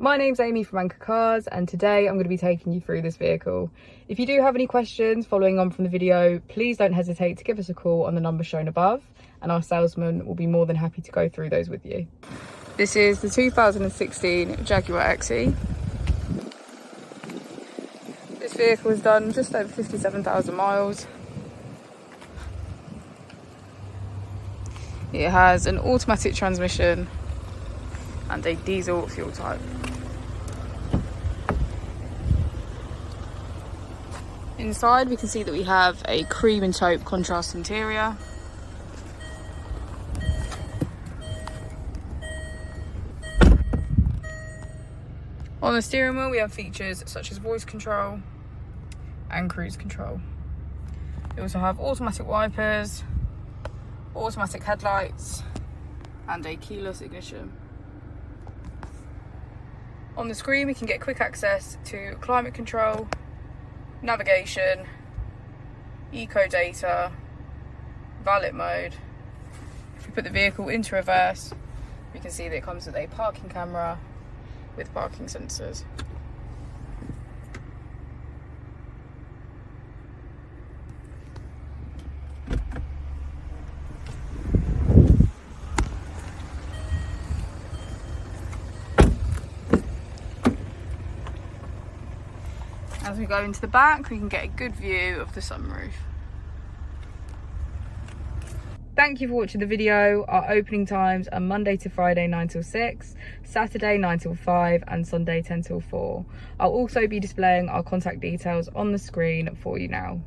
My name's Amy from Anchor Cars, and today I'm going to be taking you through this vehicle. If you do have any questions following on from the video, please don't hesitate to give us a call on the number shown above, and our salesman will be more than happy to go through those with you. This is the 2016 Jaguar XE. This vehicle has done just over 57,000 miles. It has an automatic transmission and a diesel fuel type. Inside we can see that we have a cream and taupe contrast interior. On the steering wheel we have features such as voice control and cruise control. We also have automatic wipers, automatic headlights and a keyless ignition. On the screen we can get quick access to climate control, navigation, eco data, valet mode. If we put the vehicle into reverse, we can see that it comes with a parking camera with parking sensors. As we go into the back, we can get a good view of the sunroof. Thank you for watching the video. Our opening times are Monday to Friday 9 till 6, Saturday 9 till 5 and Sunday 10 till 4. I'll also be displaying our contact details on the screen for you now.